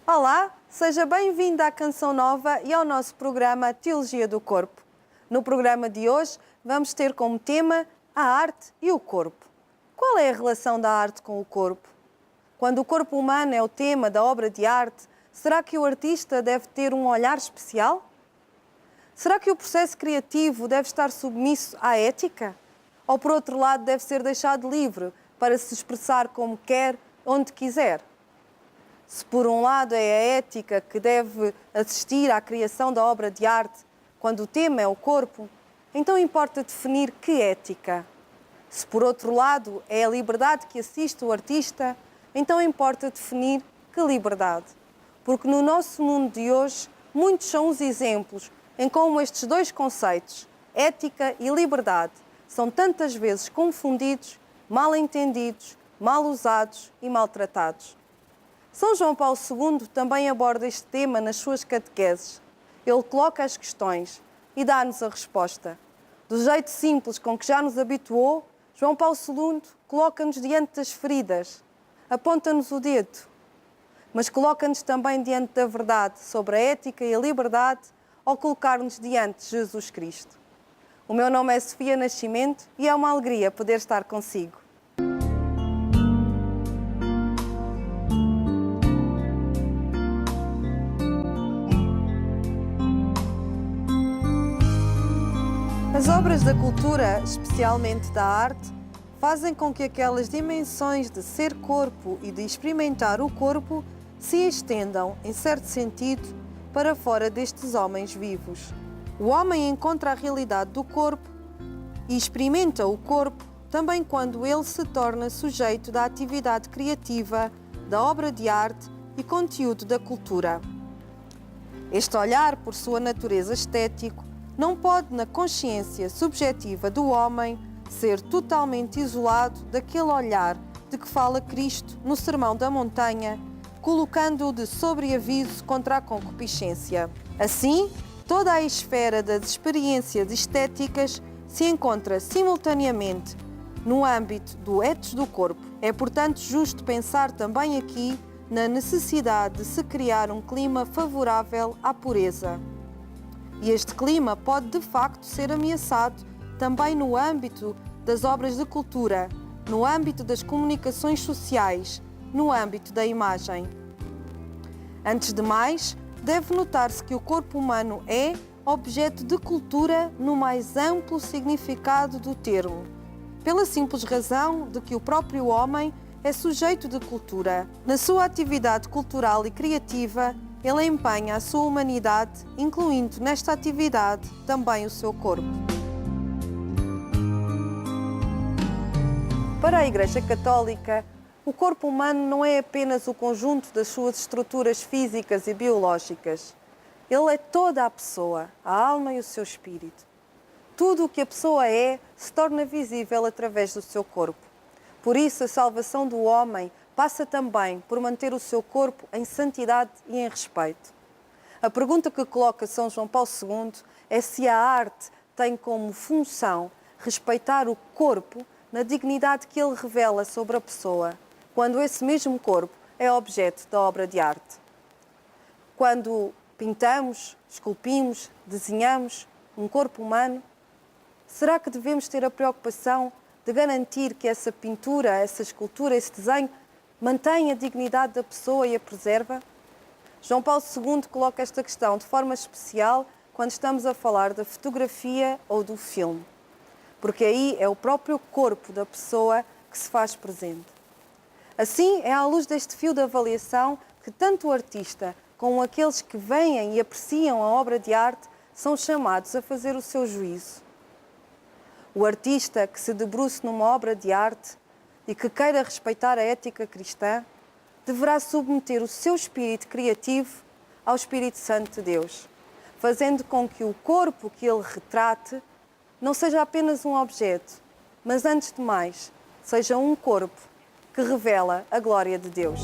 Olá, seja bem-vindo à Canção Nova e ao nosso programa Teologia do Corpo. No programa de hoje vamos ter como tema a arte e o corpo. Qual é a relação da arte com o corpo? Quando o corpo humano é o tema da obra de arte, será que o artista deve ter um olhar especial? Será que o processo criativo deve estar submisso à ética? Ou, por outro lado, deve ser deixado livre para se expressar como quer, onde quiser? Se por um lado é a ética que deve assistir à criação da obra de arte, quando o tema é o corpo, então importa definir que ética. Se por outro lado é a liberdade que assiste o artista, então importa definir que liberdade. Porque no nosso mundo de hoje, muitos são os exemplos em como estes dois conceitos, ética e liberdade, são tantas vezes confundidos, mal entendidos, mal usados e maltratados. São João Paulo II também aborda este tema nas suas catequeses. Ele coloca as questões e dá-nos a resposta. Do jeito simples com que já nos habituou, João Paulo II coloca-nos diante das feridas, aponta-nos o dedo, mas coloca-nos também diante da verdade sobre a ética e a liberdade ao colocar-nos diante de Jesus Cristo. O meu nome é Sofia Nascimento e é uma alegria poder estar consigo. As obras da cultura, especialmente da arte, fazem com que aquelas dimensões de ser corpo e de experimentar o corpo se estendam, em certo sentido, para fora destes homens vivos. O homem encontra a realidade do corpo e experimenta o corpo também quando ele se torna sujeito da atividade criativa, da obra de arte e conteúdo da cultura. Este olhar, por sua natureza estético, não pode, na consciência subjetiva do homem, ser totalmente isolado daquele olhar de que fala Cristo no Sermão da Montanha, colocando-o de sobreaviso contra a concupiscência. Assim, toda a esfera das experiências estéticas se encontra simultaneamente no âmbito do etos do corpo. É, portanto, justo pensar também aqui na necessidade de se criar um clima favorável à pureza. E este clima pode, de facto, ser ameaçado também no âmbito das obras de cultura, no âmbito das comunicações sociais, no âmbito da imagem. Antes de mais, deve notar-se que o corpo humano é objeto de cultura no mais amplo significado do termo, pela simples razão de que o próprio homem é sujeito de cultura. Na sua atividade cultural e criativa, ele empenha a sua humanidade, incluindo nesta atividade também o seu corpo. Para a Igreja Católica, o corpo humano não é apenas o conjunto das suas estruturas físicas e biológicas. Ele é toda a pessoa, a alma e o seu espírito. Tudo o que a pessoa é se torna visível através do seu corpo. Por isso, a salvação do homem passa também por manter o seu corpo em santidade e em respeito. A pergunta que coloca São João Paulo II é se a arte tem como função respeitar o corpo na dignidade que ele revela sobre a pessoa, quando esse mesmo corpo é objeto da obra de arte. Quando pintamos, esculpimos, desenhamos um corpo humano, será que devemos ter a preocupação de garantir que essa pintura, essa escultura, esse desenho mantém a dignidade da pessoa e a preserva? João Paulo II coloca esta questão de forma especial quando estamos a falar da fotografia ou do filme, porque aí é o próprio corpo da pessoa que se faz presente. Assim, é à luz deste fio de avaliação que tanto o artista como aqueles que veem e apreciam a obra de arte são chamados a fazer o seu juízo. O artista que se debruce numa obra de arte e que queira respeitar a ética cristã, deverá submeter o seu espírito criativo ao Espírito Santo de Deus, fazendo com que o corpo que ele retrate não seja apenas um objeto, mas, antes de mais, seja um corpo que revela a glória de Deus.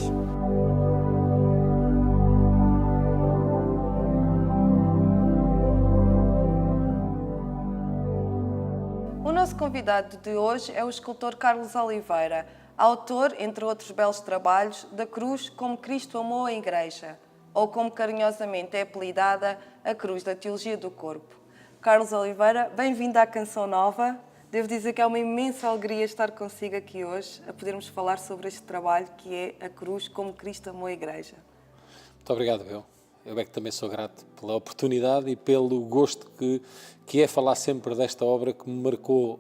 O nosso convidado de hoje é o escultor Carlos Oliveira, autor, entre outros belos trabalhos, da Cruz como Cristo amou a Igreja. ou como carinhosamente é apelidada, a Cruz da Teologia do Corpo. Carlos Oliveira, bem-vindo à Canção Nova. Devo dizer que é uma imensa alegria estar consigo aqui hoje, a podermos falar sobre este trabalho que é a cruz como Cristo amou a Igreja. Muito obrigado, eu. Eu é que também sou grato pela oportunidade e pelo gosto que é falar sempre desta obra que me marcou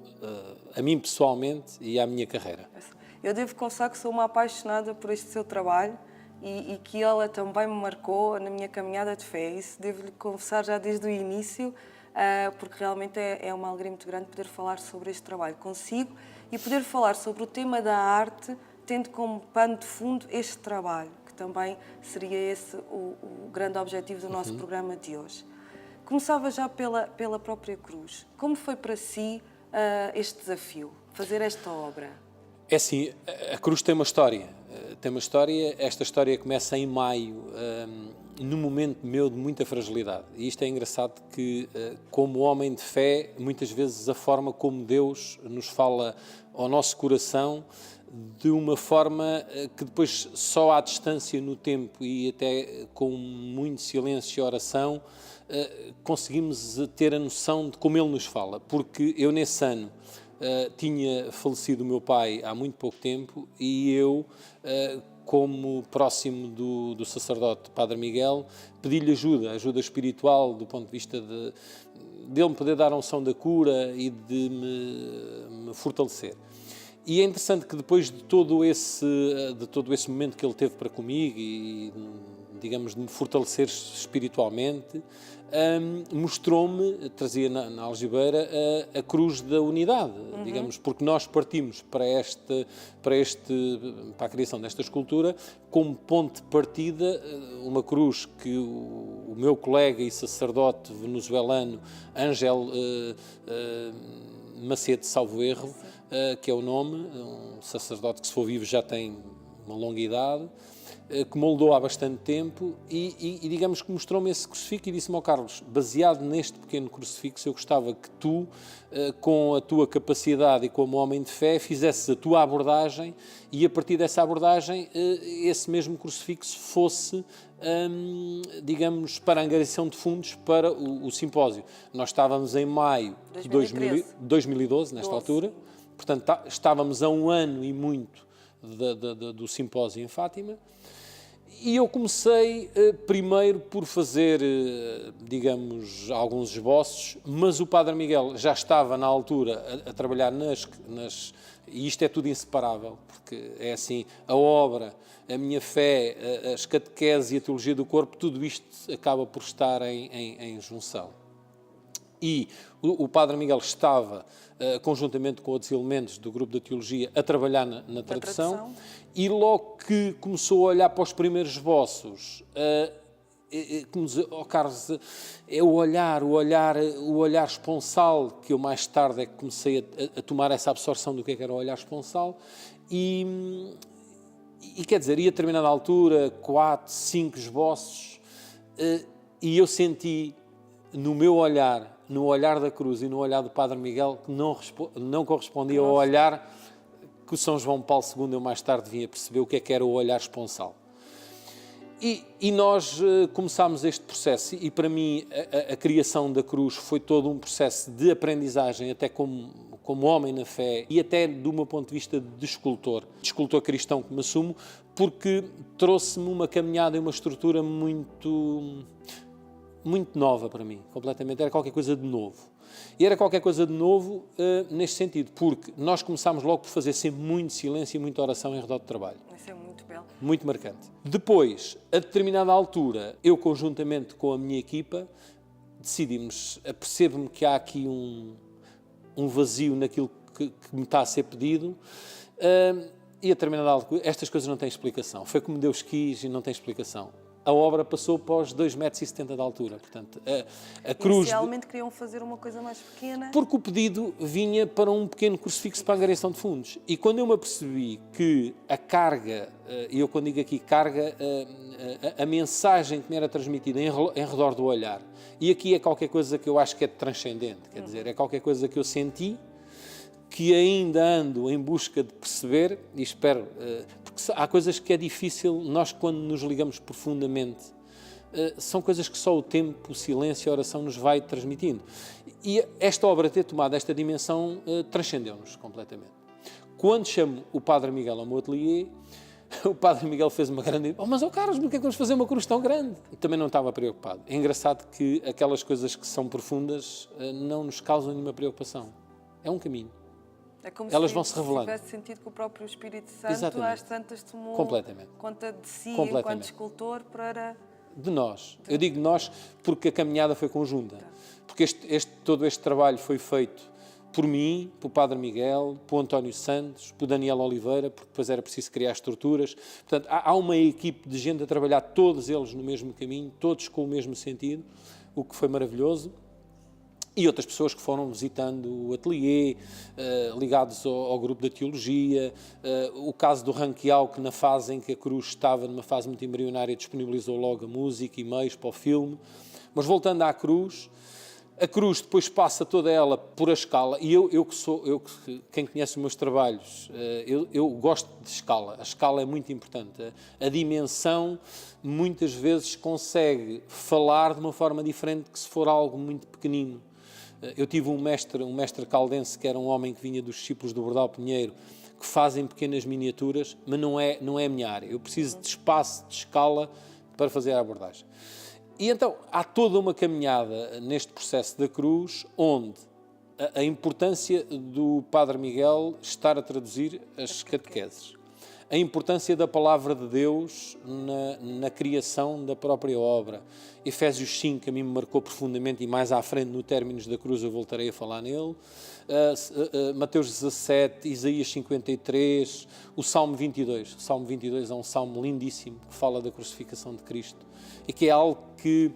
a mim pessoalmente e à minha carreira. Eu devo confessar que sou uma apaixonada por este seu trabalho e que ela também me marcou na minha caminhada de fé. Isso devo-lhe confessar já desde o início, porque realmente é uma alegria muito grande poder falar sobre este trabalho consigo e poder falar sobre o tema da arte, tendo como pano de fundo este trabalho, que também seria esse o grande objetivo do nosso programa de hoje. Começava já pela própria cruz. Como foi para si este desafio, fazer esta obra? É assim, a cruz tem uma história. Esta história começa em maio, num momento meu de muita fragilidade. E isto é engraçado que, como homem de fé, muitas vezes a forma como Deus nos fala ao nosso coração, de uma forma que depois só à distância no tempo e até com muito silêncio e oração, conseguimos ter a noção de como Ele nos fala. Porque eu nesse ano tinha falecido o meu pai há muito pouco tempo e eu, como próximo do sacerdote Padre Miguel, pedi-lhe ajuda espiritual do ponto de vista dele me poder dar a unção da cura e de me fortalecer. E é interessante que depois de todo esse momento que ele teve para comigo e, digamos, de me fortalecer espiritualmente, mostrou-me, trazia na algibeira, a cruz da unidade, digamos, porque nós partimos para a criação desta escultura como ponto de partida, uma cruz que o meu colega e sacerdote venezuelano, Ángel Macedo, salvo erro, que é o nome, um sacerdote que, se for vivo, já tem uma longa idade, que moldou há bastante tempo e digamos que mostrou-me esse crucifixo e disse-me ao Carlos, baseado neste pequeno crucifixo, eu gostava que tu, com a tua capacidade e como homem de fé, fizesses a tua abordagem e a partir dessa abordagem esse mesmo crucifixo fosse, digamos, para a angariação de fundos para o simpósio. Nós estávamos em maio de 2012, nesta altura, portanto estávamos a um ano e muito do simpósio em Fátima. E eu comecei primeiro por fazer, digamos, alguns esboços, mas o Padre Miguel já estava na altura a trabalhar e isto é tudo inseparável, porque é assim, a obra, a minha fé, as catequeses e a teologia do corpo, tudo isto acaba por estar em junção. E o Padre Miguel estava, conjuntamente com outros elementos do grupo da teologia, a trabalhar na tradução. E logo que começou a olhar para os primeiros esboços, como dizer, Carlos, é o olhar esponsal, que eu mais tarde é que comecei a tomar essa absorção do que era o olhar esponsal, e quer dizer, ia a determinada altura, 4, 5 esboços, e eu senti no meu olhar, no olhar da cruz e no olhar do Padre Miguel, que não correspondia ao olhar que o São João Paulo II, eu mais tarde vinha perceber o que era o olhar esponsal. E nós começámos este processo e para mim a criação da cruz foi todo um processo de aprendizagem, até como homem na fé e até do meu ponto de vista de escultor cristão que me assumo, porque trouxe-me uma caminhada e uma estrutura muito nova para mim, completamente, era qualquer coisa de novo. E era qualquer coisa de novo neste sentido, porque nós começámos logo por fazer sempre muito silêncio e muita oração em redor do trabalho. Isso é muito belo. Muito marcante. Depois, a determinada altura, eu conjuntamente com a minha equipa, decidimos, apercebo-me que há aqui um vazio naquilo que me está a ser pedido, e a determinada altura, estas coisas não têm explicação. Foi como Deus quis e não tem explicação. A obra passou para os 2,70 metros de altura. Portanto, a cruz... Inicialmente queriam fazer uma coisa mais pequena. Porque o pedido vinha para um pequeno crucifixo para a angariação de fundos. E quando eu me apercebi que a carga, e eu quando digo aqui carga, a mensagem que me era transmitida em redor do olhar, e aqui é qualquer coisa que eu acho que é transcendente, quer dizer, é qualquer coisa que eu senti, que ainda ando em busca de perceber, e espero, porque há coisas que é difícil, nós quando nos ligamos profundamente são coisas que só o tempo, o silêncio e a oração nos vai transmitindo. E esta obra ter tomado esta dimensão transcendeu-nos completamente. Quando chamo o Padre Miguel ao meu ateliê, o Padre Miguel fez uma grande... mas Carlos, porque é que vamos fazer uma cruz tão grande? Também não estava preocupado. É engraçado que aquelas coisas que são profundas não nos causam nenhuma preocupação. É um caminho. É como Elas se vão se revelando. tivesse sentido que o próprio Espírito Santo Exatamente. às tantas tomou Completamente. conta de si Completamente. enquanto escultor para... De nós. Eu digo nós porque a caminhada foi conjunta. Porque todo este trabalho foi feito por mim, pelo Padre Miguel, pelo António Santos, pelo Daniel Oliveira, porque depois era preciso criar estruturas. Portanto, há uma equipe de gente a trabalhar, todos eles no mesmo caminho, todos com o mesmo sentido, o que foi maravilhoso. E outras pessoas que foram visitando o ateliê, ligados ao grupo da teologia, o caso do Ranquial, que na fase em que a cruz estava, numa fase muito embrionária, disponibilizou logo a música e meios para o filme. Mas voltando à cruz, a cruz depois passa toda ela por a escala, e quem conhece os meus trabalhos, eu gosto de escala. A escala é muito importante. A dimensão muitas vezes consegue falar de uma forma diferente que se for algo muito pequenino. Eu tive um mestre caldense, que era um homem que vinha dos discípulos do Bordal Pinheiro, que fazem pequenas miniaturas, mas não é a minha área. Eu preciso de espaço, de escala, para fazer a abordagem. E então, há toda uma caminhada neste processo da cruz, onde a importância do Padre Miguel estar a traduzir as catequeses, a importância da palavra de Deus na criação da própria obra. Efésios 5 a mim me marcou profundamente, e mais à frente, no Términos da Cruz, eu voltarei a falar nele. Mateus 17, Isaías 53, o Salmo 22. O Salmo 22 é um salmo lindíssimo, que fala da crucificação de Cristo, e que é algo que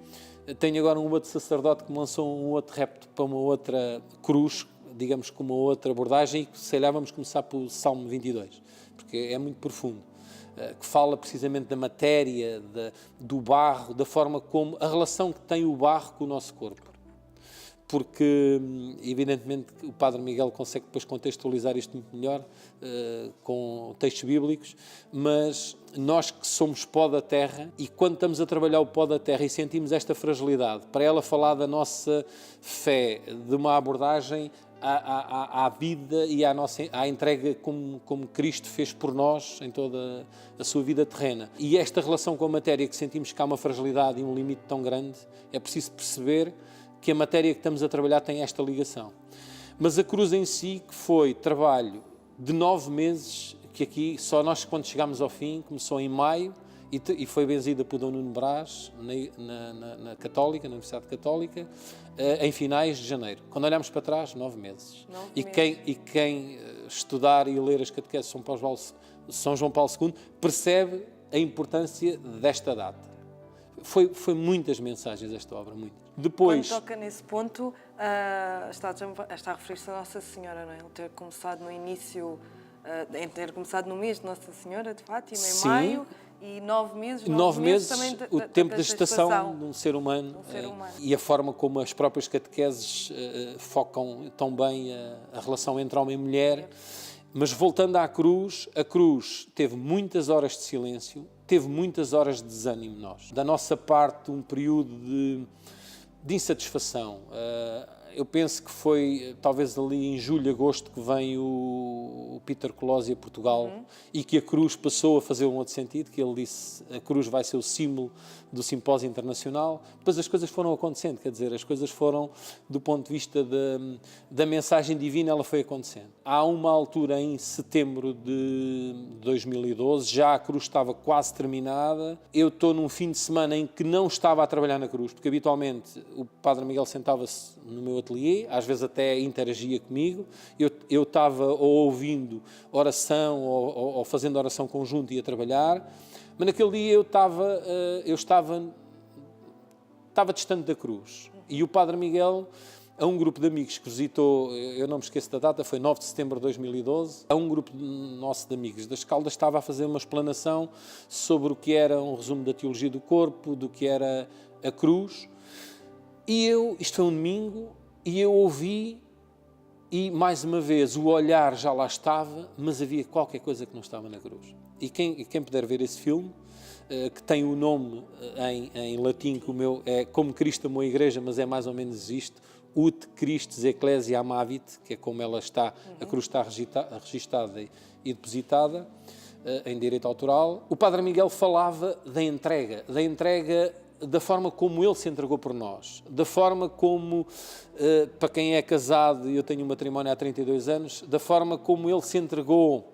tem agora um outro sacerdote que me lançou um outro repto para uma outra cruz, digamos, com uma outra abordagem, e se calhar vamos começar pelo Salmo 22, porque é muito profundo, que fala precisamente da matéria, do barro, da forma como, a relação que tem o barro com o nosso corpo. Porque, evidentemente, o Padre Miguel consegue depois contextualizar isto muito melhor, com textos bíblicos, mas nós que somos pó da terra, e quando estamos a trabalhar o pó da terra e sentimos esta fragilidade, para ela falar da nossa fé, de uma abordagem à vida e à entrega como Cristo fez por nós em toda a sua vida terrena. E esta relação com a matéria, que sentimos que há uma fragilidade e um limite tão grande, é preciso perceber que a matéria que estamos a trabalhar tem esta ligação. Mas a cruz em si, que foi trabalho de 9 meses, que aqui só nós, quando chegámos ao fim, começou em maio e foi benzida por Dom Nuno Brás na Católica, na Universidade Católica, em finais de janeiro. Quando olhamos para trás, 9 meses. Quem estudar e ler as catequeses de São João Paulo II percebe a importância desta data. Foi muitas mensagens esta obra, muitas. Depois, quando toca nesse ponto, está a referir-se a Nossa Senhora, não é? Ele ter começado no início, ter começado no mês de Nossa Senhora de Fátima, em maio, e 9 meses, 9 meses também o tempo da gestação de um ser humano, e a forma como as próprias catequeses focam tão bem a relação entre homem e mulher. Mas voltando à cruz, a cruz teve muitas horas de silêncio, teve muitas horas de desânimo nós. Da nossa parte, um período de insatisfação. Eu penso que foi talvez ali em julho, agosto, que vem o Peter Colossi a Portugal, e que a cruz passou a fazer um outro sentido, que ele disse a cruz vai ser o símbolo do simpósio internacional. Depois as coisas foram acontecendo, quer dizer, as coisas foram, do ponto de vista da mensagem divina, ela foi acontecendo. Há uma altura em setembro de 2012, já a cruz estava quase terminada. Eu estou num fim de semana em que não estava a trabalhar na cruz, porque habitualmente o Padre Miguel sentava-se no meu ateliê, às vezes até interagia comigo. Eu estava ou ouvindo oração ou fazendo oração conjunta e a trabalhar. Mas naquele dia eu estava distante da cruz. E o Padre Miguel, a um grupo de amigos que visitou, eu não me esqueço da data, foi 9 de setembro de 2012, a um grupo nosso de amigos das Caldas estava a fazer uma explanação sobre o que era um resumo da teologia do corpo, do que era a cruz. E isto foi um domingo, e eu ouvi, e mais uma vez o olhar já lá estava, mas havia qualquer coisa que não estava na cruz. E quem puder ver esse filme, que tem o nome em latim, que o meu é Como Cristo Amou a Igreja, mas é mais ou menos isto, Ut Christus Ecclesia Amavit, que é como ela está, a cruz está registada e depositada em direito autoral. O Padre Miguel falava da entrega da forma como ele se entregou por nós, da forma como, para quem é casado, e eu tenho um matrimónio há 32 anos, da forma como ele se entregou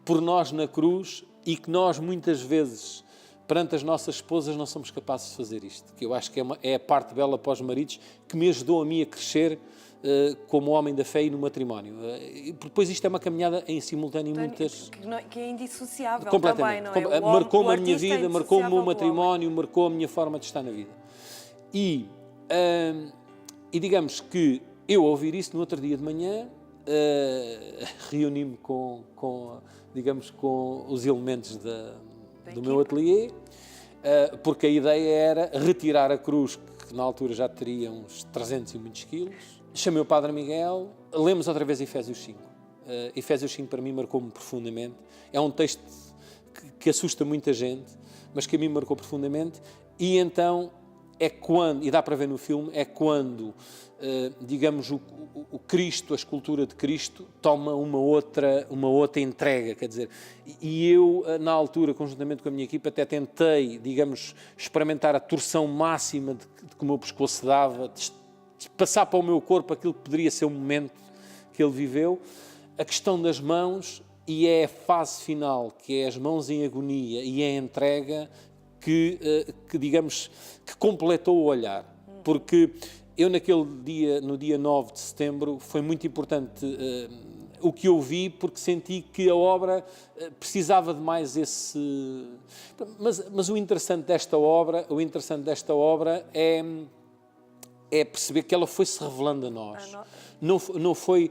por nós na cruz e que nós muitas vezes, perante as nossas esposas, não somos capazes de fazer isto. Que eu acho que é a parte bela para os maridos que me ajudou a mim a crescer como homem da fé e no matrimónio. E depois isto é uma caminhada em simultâneo muitas... Que é indissociável completamente. também, não é? Marcou-me a minha artista é vida, marcou-me o meu indissociável do matrimónio, marcou a minha forma de estar na vida. E digamos que eu, ao ouvir isso no outro dia de manhã, reuni-me com os elementos do meu ateliê, porque a ideia era retirar a cruz, que na altura já teria uns 300 e muitos quilos. Chamei o Padre Miguel, lemos outra vez Efésios 5. Efésios 5 para mim marcou-me profundamente. É um texto que assusta muita gente, mas que a mim marcou profundamente. E então é quando, e dá para ver no filme, é quando, digamos, o Cristo, a escultura de Cristo, toma uma outra entrega, quer dizer, e eu, na altura, conjuntamente com a minha equipa, até tentei, digamos, experimentar a torção máxima de que o meu pescoço dava, de passar para o meu corpo aquilo que poderia ser o momento que ele viveu, a questão das mãos, e é a fase final, que é as mãos em agonia e a entrega, que digamos, que completou o olhar, porque eu naquele dia, no dia 9 de setembro, foi muito importante o que eu vi, porque senti que a obra precisava de mais esse... Mas o interessante desta obra é perceber que ela foi-se revelando a nós. Não foi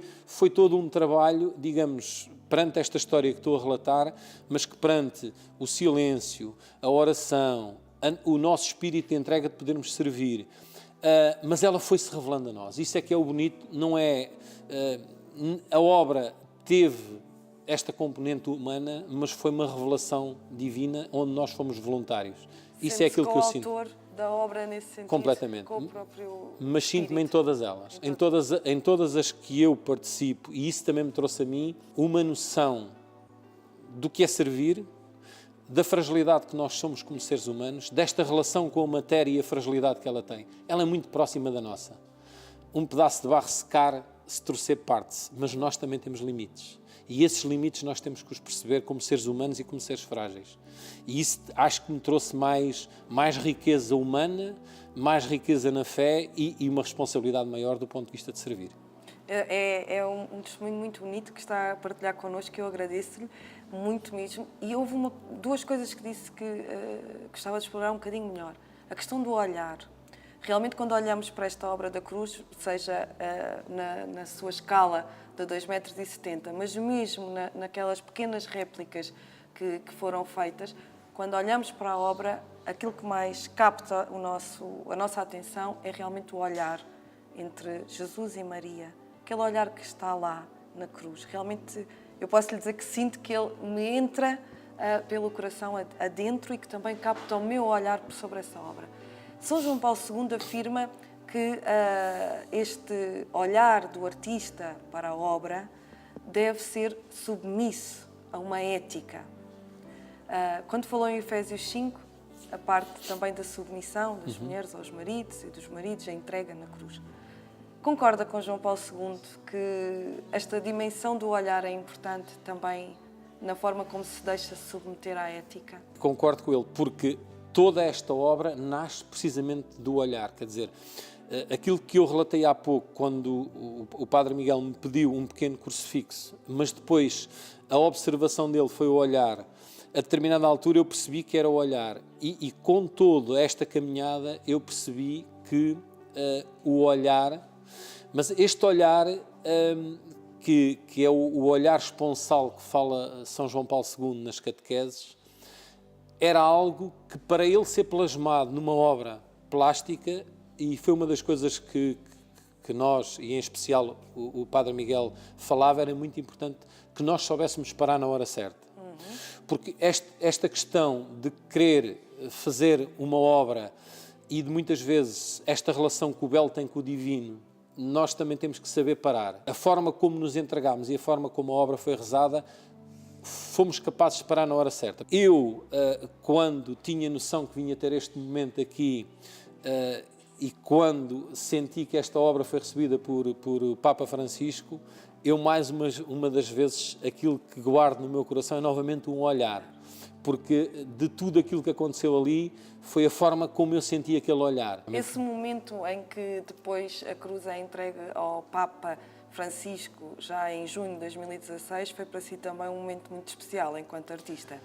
todo um trabalho, digamos, perante esta história que estou a relatar, mas que perante o silêncio, a oração, o nosso espírito de entrega de podermos servir, mas ela foi-se revelando a nós. Isso é que é o bonito, não é... a obra teve esta componente humana, mas foi uma revelação divina onde nós fomos voluntários. Isso é aquilo que eu sinto. Da obra nesse sentido, completamente. Com o próprio mas sinto-me em todas elas, em todas as que eu participo, e isso também me trouxe a mim uma noção do que é servir, da fragilidade que nós somos como seres humanos, desta relação com a matéria e a fragilidade que ela tem. Ela é muito próxima da nossa. Um pedaço de barro secar, se torcer, parte-se, mas nós também temos limites. E esses limites nós temos que os perceber como seres humanos e como seres frágeis. E isso acho que me trouxe mais riqueza humana, mais riqueza na fé e uma responsabilidade maior do ponto de vista de servir. É um testemunho muito bonito que está a partilhar connosco, que eu agradeço-lhe muito mesmo. E houve duas coisas que disse que gostava de explorar um bocadinho melhor. A questão do olhar. Realmente, quando olhamos para esta obra da cruz, seja na sua escala de 2,70 m, mas mesmo naquelas pequenas réplicas que foram feitas, quando olhamos para a obra, aquilo que mais capta a nossa atenção é realmente o olhar entre Jesus e Maria. Aquele olhar que está lá na cruz. Realmente, eu posso lhe dizer que sinto que ele me entra pelo coração adentro e que também capta o meu olhar sobre essa obra. São João Paulo II afirma que este olhar do artista para a obra deve ser submisso a uma ética. Quando falou em Efésios 5, a parte também da submissão das mulheres aos maridos e dos maridos à entrega na cruz. Concorda com João Paulo II que esta dimensão do olhar é importante também na forma como se deixa submeter à ética? Concordo com ele, porque toda esta obra nasce precisamente do olhar, quer dizer, aquilo que eu relatei há pouco, quando o Padre Miguel me pediu um pequeno crucifixo, mas depois a observação dele foi o olhar, a determinada altura eu percebi que era o olhar, e com toda esta caminhada eu percebi que o olhar, mas este olhar que é o olhar esponsal que fala São João Paulo II nas catequeses, era algo que, para ele ser plasmado numa obra plástica, e foi uma das coisas que nós, e em especial o Padre Miguel, falava, era muito importante que nós soubéssemos parar na hora certa. Porque esta questão de querer fazer uma obra e de muitas vezes esta relação que o belo tem com o divino, nós também temos que saber parar. A forma como nos entregámos e a forma como a obra foi rezada, fomos capazes de parar na hora certa. Eu, quando tinha noção que vinha ter este momento aqui e quando senti que esta obra foi recebida por Papa Francisco, eu mais uma das vezes, aquilo que guardo no meu coração é novamente um olhar, porque de tudo aquilo que aconteceu ali foi a forma como eu senti aquele olhar. Esse momento em que depois a cruz é entregue ao Papa Francisco, já em junho de 2016, foi para si também um momento muito especial enquanto artista.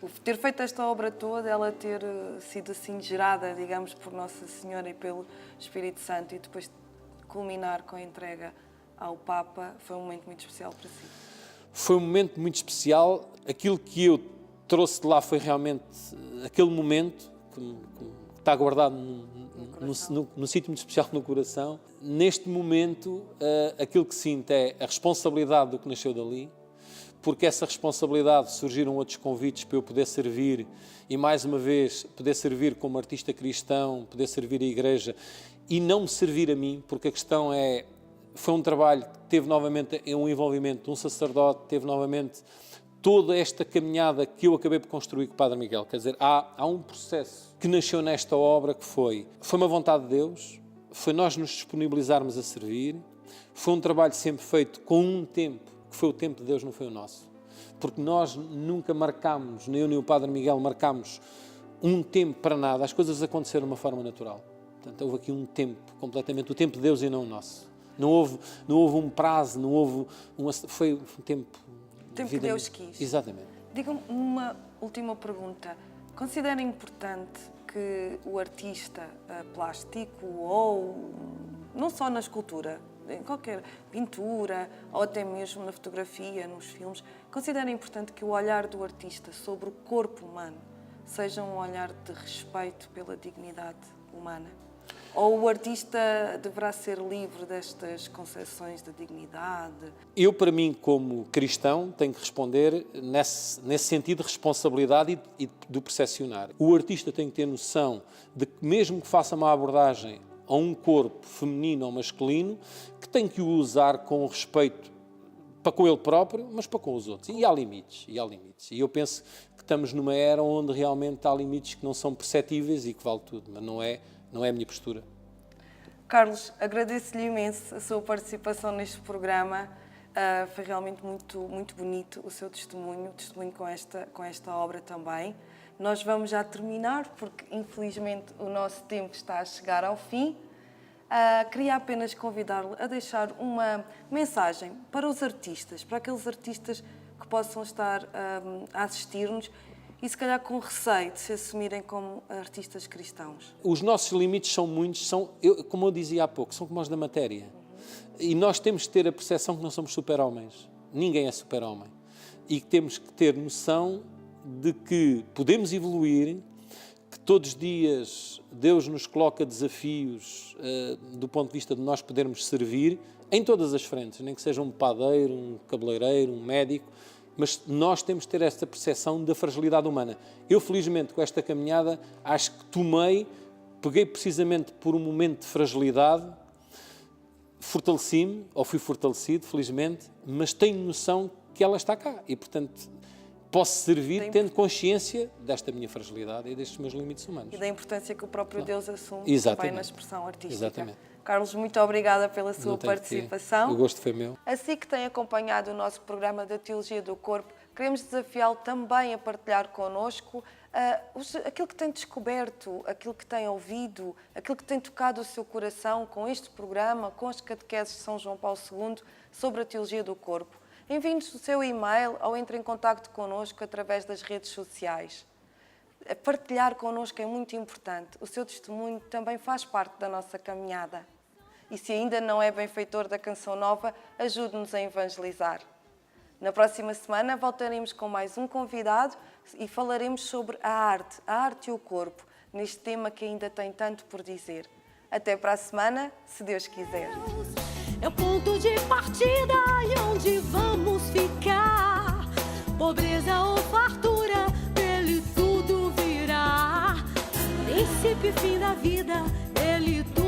O ter feito esta obra toda, ela ter sido assim gerada, digamos, por Nossa Senhora e pelo Espírito Santo e depois culminar com a entrega ao Papa, foi um momento muito especial para si? Foi um momento muito especial. Aquilo que eu trouxe de lá foi realmente aquele momento que está guardado num sítio muito especial no coração. Neste momento, aquilo que sinto é a responsabilidade do que nasceu dali, porque essa responsabilidade surgiram outros convites para eu poder servir e, mais uma vez, poder servir como artista cristão, poder servir a Igreja e não me servir a mim, porque a questão é, foi um trabalho que teve novamente um envolvimento de um sacerdote, teve novamente toda esta caminhada que eu acabei por construir com o Padre Miguel. Quer dizer, há um processo que nasceu nesta obra que foi uma vontade de Deus, foi nós nos disponibilizarmos a servir, foi um trabalho sempre feito com um tempo, que foi o tempo de Deus, não foi o nosso. Porque nós nunca marcámos, nem eu nem o Padre Miguel marcámos um tempo para nada, as coisas aconteceram de uma forma natural. Portanto, houve aqui um tempo, completamente, o tempo de Deus e não o nosso. Não houve um prazo, não houve foi um tempo... O tempo que Deus quis. Exatamente. Diga-me uma última pergunta. Considera importante que o artista plástico ou não só na escultura, em qualquer pintura ou até mesmo na fotografia, nos filmes, considera importante que o olhar do artista sobre o corpo humano seja um olhar de respeito pela dignidade humana? Ou o artista deverá ser livre destas concepções de dignidade? Eu, para mim, como cristão, tenho que responder nesse sentido de responsabilidade e de percepcionar. O artista tem que ter noção de que, mesmo que faça uma abordagem a um corpo feminino ou masculino, que tem que o usar com respeito para com ele próprio, mas para com os outros. E há limites, E eu penso que estamos numa era onde realmente há limites que não são perceptíveis e que vale tudo, mas não é a minha postura. Carlos, agradeço-lhe imenso a sua participação neste programa. Foi realmente muito bonito o seu testemunho com esta obra também. Nós vamos já terminar, porque infelizmente o nosso tempo está a chegar ao fim. Queria apenas convidá-lo a deixar uma mensagem para os artistas, para aqueles artistas que possam estar a assistir-nos e se calhar com receio de se assumirem como artistas cristãos. Os nossos limites são muitos, como eu dizia há pouco, são como os da matéria. E nós temos que ter a percepção que não somos super-homens. Ninguém é super-homem. E que temos que ter noção de que podemos evoluir, que todos os dias Deus nos coloca desafios do ponto de vista de nós podermos servir em todas as frentes, nem que seja um padeiro, um cabeleireiro, um médico, mas nós temos que ter esta percepção da fragilidade humana. Eu, felizmente, com esta caminhada, acho que peguei precisamente por um momento de fragilidade, fortaleci-me, ou fui fortalecido, felizmente, mas tenho noção que ela está cá e, portanto, posso servir tendo consciência desta minha fragilidade e destes meus limites humanos. E da importância que o próprio Deus assume também na expressão artística. Exatamente. Carlos, muito obrigada pela sua participação. O gosto foi meu. Assim que tem acompanhado o nosso programa da Teologia do Corpo, queremos desafiá-lo também a partilhar connosco aquilo que tem descoberto, aquilo que tem ouvido, aquilo que tem tocado o seu coração com este programa, com as catequeses de São João Paulo II sobre a Teologia do Corpo. Envie-nos o seu e-mail ou entre em contacto connosco através das redes sociais. Partilhar connosco é muito importante. O seu testemunho também faz parte da nossa caminhada. E se ainda não é benfeitor da Canção Nova, ajude-nos a evangelizar. Na próxima semana voltaremos com mais um convidado e falaremos sobre a arte e o corpo, neste tema que ainda tem tanto por dizer. Até para a semana, se Deus quiser. É o ponto de partida e onde vamos ficar. Pobreza ou fartura, princípio e fim da vida, Ele tudo